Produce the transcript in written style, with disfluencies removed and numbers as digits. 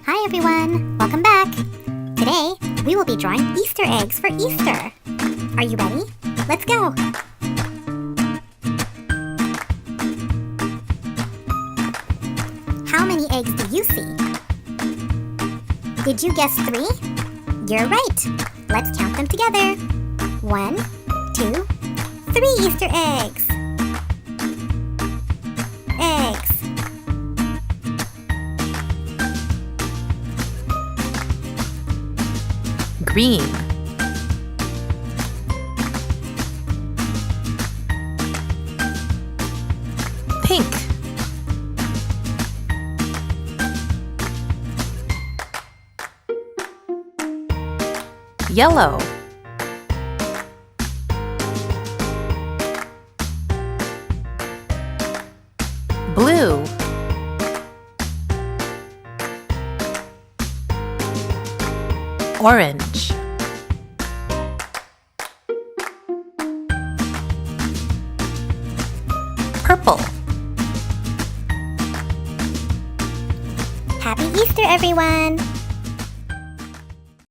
Hi everyone! Welcome back! Today, we will be drawing Easter eggs for Easter. Are you ready? Let's go! How many eggs do you see? Did you guess 3? You're right! Let's count them together. 1, 2, 3 Easter eggs! Eggs. Green, pink, yellow, blue, orange, purple. Happy Easter, everyone!